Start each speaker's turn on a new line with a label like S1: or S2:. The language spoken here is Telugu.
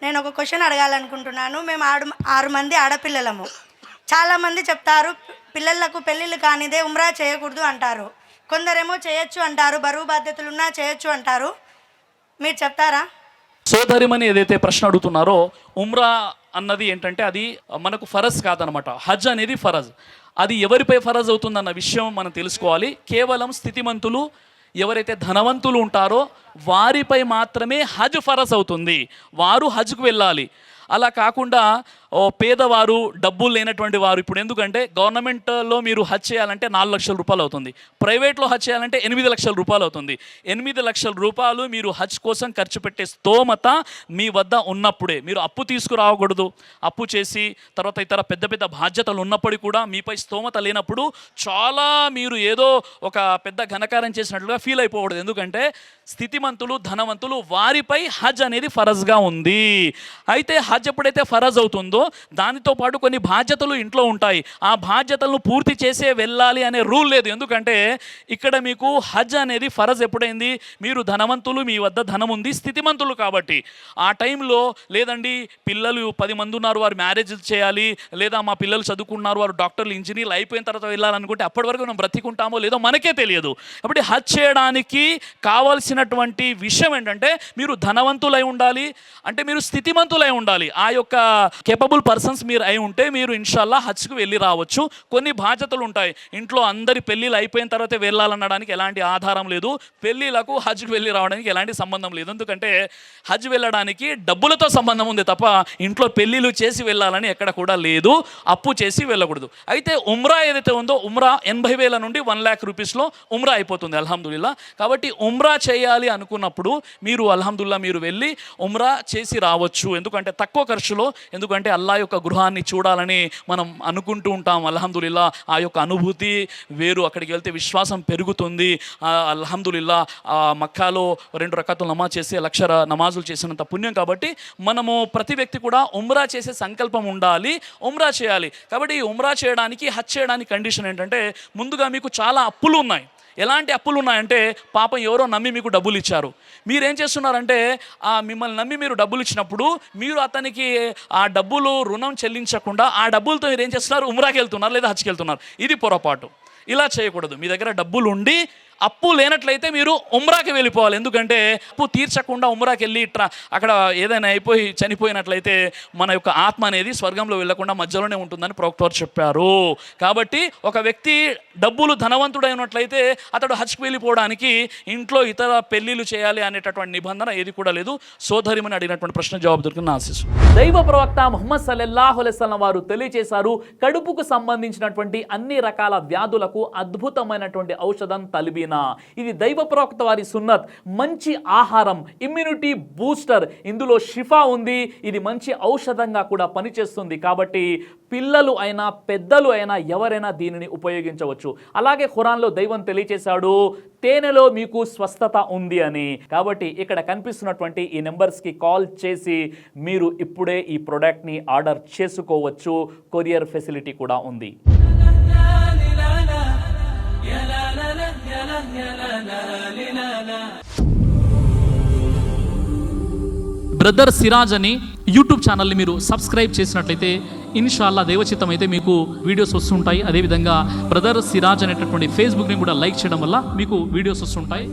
S1: నేను ఒక క్వశ్చన్ అడగాలనుకుంటున్నాను. మేము 6 మంది ఆడపిల్లలము. చాలామంది చెప్తారు పిల్లలకు పెళ్ళిళ్ళు కానిదే ఉమ్రా చేయకూడదు అంటారు. కొందరేమో చేయొచ్చు అంటారు, బరువు బాధ్యతలున్నా చేయొచ్చు అంటారు. మీరు చెప్తారా?
S2: సోదరిమని ఏదైతే ప్రశ్న అడుగుతున్నారో, ఉమ్రా అన్నది ఏంటంటే అది మనకు ఫరజ్ కాదనమాట. హజ్ అనేది ఫరజ్. అది ఎవరిపై ఫరజ్ అవుతుందన్న విషయం మనం తెలుసుకోవాలి. కేవలం స్థితిమంతులు, ఎవరైతే ధనవంతులు ఉంటారో వారిపై మాత్రమే హజ్ ఫరజ్ అవుతుంది. వారు హజ్కు వెళ్ళాలి. అలా కాకుండా పేదవారు, డబ్బులు లేనటువంటి వారు, ఇప్పుడు ఎందుకంటే గవర్నమెంట్లో మీరు హజ్ చేయాలంటే 4 లక్షల రూపాయలు అవుతుంది, ప్రైవేట్లో హజ్ చేయాలంటే 8 లక్షల రూపాయలు అవుతుంది. 8 లక్షల రూపాయలు మీరు హజ్ కోసం ఖర్చు పెట్టే స్తోమత మీ వద్ద ఉన్నప్పుడే. మీరు అప్పు తీసుకురాకూడదు. అప్పు చేసి తర్వాత ఇతర పెద్ద పెద్ద బాధ్యతలు ఉన్నప్పటికీ కూడా మీపై స్తోమత లేనప్పుడు చాలా మీరు ఏదో ఒక పెద్ద ఘనకారం చేసినట్లుగా ఫీల్ అయిపోకూడదు. ఎందుకంటే స్థితిమంతులు, ధనవంతులు వారిపై హజ్ అనేది ఫరజ్గా ఉంది. అయితే హజ్ ఎప్పుడైతే ఫరజ్ అవుతుందో దానితో పాటు కొన్ని బాధ్యతలు ఇంట్లో ఉంటాయి. ఆ బాధ్యతలను పూర్తి చేసే వెళ్ళాలి అనే రూల్ లేదు. ఎందుకంటే ఇక్కడ మీకు హజ్ అనేది ఫరజ్ ఎప్పుడైంది? మీరు ధనవంతులు, మీ వద్ద ధనం ఉంది, స్థితిమంతులు కాబట్టి. ఆ టైంలో లేదండి పిల్లలు 10 మంది ఉన్నారు, వారు మ్యారేజ్ చేయాలి, లేదా మా పిల్లలు చదువుకున్నారు, వారు డాక్టర్లు, ఇంజనీర్లు అయిపోయిన తర్వాత వెళ్ళాలనుకుంటే అప్పటి వరకు మనం బ్రతికుంటామో లేదో మనకే తెలియదు. కాబట్టి హజ్ చేయడానికి కావాల్సినటువంటి విషయం ఏంటంటే మీరు ధనవంతులై ఉండాలి, అంటే మీరు స్థితిమంతులై ఉండాలి. ఆ యొక్క కేపబుల్ పర్సన్స్ మీరు అయి ఉంటే మీరు ఇన్షాల్లా హజ్కు వెళ్ళి రావచ్చు. కొన్ని బాధ్యతలు ఉంటాయి. ఇంట్లో అందరి పెళ్ళిళ్ళు అయిపోయిన తర్వాతే వెళ్ళాలనడానికి ఎలాంటి ఆధారం లేదు. పెళ్ళిళ్ళకు హజ్కు వెళ్ళి రావడానికి ఎలాంటి సంబంధం లేదు. ఎందుకంటే హజ్ వెళ్ళడానికి డబ్బులతో సంబంధం ఉంది తప్ప ఇంట్లో పెళ్ళిళ్ళు చేసి వెళ్ళాలని ఎక్కడ కూడా లేదు. అప్పు చేసి వెళ్ళకూడదు. అయితే ఉమ్రా ఏదైతే ఉందో, ఉమ్రా 80,000 నుండి 1 లక్ష రూపీస్లో ఉమ్రా అయిపోతుంది అల్హమ్దుల్లా. కాబట్టి ఉమ్రా చేయాలి అనుకున్నప్పుడు మీరు అల్హమ్దుల్లా మీరు వెళ్ళి ఉమ్రా చేసి రావచ్చు. ఎందుకంటే తక్కువ ఖర్చులో, ఎందుకంటే అల్లా యొక్క గృహాన్ని చూడాలని మనం అనుకుంటూ ఉంటాం. అల్హమ్దుల్లా ఆ యొక్క అనుభూతి వేరు. అక్కడికి వెళ్తే విశ్వాసం పెరుగుతుంది. అల్హమ్దుల్లా మక్కాలో 2 రకాతులు నమాజ్ చేసి 1,00,000 నమాజులు చేసినంత పుణ్యం. కాబట్టి మనము ప్రతి వ్యక్తి కూడా ఉమ్రా చేసే సంకల్పం ఉండాలి, ఉమ్రా చేయాలి. కాబట్టి ఈ ఉమ్రా చేయడానికి, హజ్ చేయడానికి కండిషన్ ఏంటంటే ముందుగా మీకు చాలా అప్పులు ఉన్నాయి. ఎలాంటి అప్పులు ఉన్నాయంటే పాపం ఎవరో నమ్మి మీకు డబ్బులు ఇచ్చారు. మీరేం చేస్తున్నారంటే మిమ్మల్ని నమ్మి మీరు డబ్బులు ఇచ్చినప్పుడు మీరు అతనికి ఆ డబ్బులు రుణం చెల్లించకుండా ఆ డబ్బులతో మీరు ఏం చేస్తున్నారు? ఉమ్రాకి వెళ్తున్నారు లేదా హజ్కి వెళ్తున్నారు. ఇది పొరపాటు. ఇలా చేయకూడదు. మీ దగ్గర డబ్బులు ఉండి అప్పు లేనట్లయితే మీరు ఉమ్రాకి వెళ్ళిపోవాలి. ఎందుకంటే అప్పు తీర్చకుండా ఉమ్రాకి వెళ్ళి అక్కడ ఏదైనా అయిపోయి చనిపోయినట్లయితే మన యొక్క ఆత్మ అనేది స్వర్గంలో వెళ్ళకుండా మధ్యలోనే ఉంటుందని ప్రవక్త వారు చెప్పారు. కాబట్టి ఒక వ్యక్తి డబ్బులు ధనవంతుడైనట్లయితే అతడు హజ్కి వెళ్ళిపోవడానికి ఇంట్లో ఇతర పెళ్ళిళ్ళు చేయాలి అనేటటువంటి నిబంధన ఏది కూడా లేదు. సోదరిమని అడిగినటువంటి ప్రశ్న జవాబు దొరికిన ఆశిసు. దైవ ప్రవక్త ముహమ్మద్ సల్లల్లాహు అలైహి వసల్లం వారు తెలియజేశారు, కడుపుకు సంబంధించినటువంటి అన్ని రకాల వ్యాధులకు అద్భుతమైనటువంటి ఔషధం తలిబీనా. ఇది దైవ ప్రవక్త వారి సున్నత్. మంచి ఆహారం, ఇమ్యూనిటీ బూస్టర్, ఇందులో షిఫా ఉంది. ఇది మంచి ఔషధంగా కూడా పనిచేస్తుంది. కాబట్టి పిల్లలు అయినా పెద్దలు అయినా ఎవరైనా దీనిని ఉపయోగించవచ్చు. అలాగే ఖురాన్లో దైవం తెలియజేశాడు తేనెలో మీకు స్వస్థత ఉంది అని. కాబట్టి ఇక్కడ కనిపిస్తున్నటువంటి ఈ నెంబర్స్కి కాల్ చేసి మీరు ఇప్పుడే ఈ ప్రోడక్ట్ని ఆర్డర్ చేసుకోవచ్చు. కొరియర్ ఫెసిలిటీ కూడా ఉంది. బ్రదర్ సిరాజ్ అని యూట్యూబ్ ఛానల్ని మీరు సబ్స్క్రైబ్ చేసినట్లయితే ఇన్షాల్లా దైవచిత్తం అయితే మీకు వీడియోస్ వస్తుంటాయి. అదేవిధంగా బ్రదర్ సిరాజ్ అనేటటువంటి ఫేస్బుక్ని కూడా లైక్ చేయడం వల్ల మీకు వీడియోస్ వస్తుంటాయి.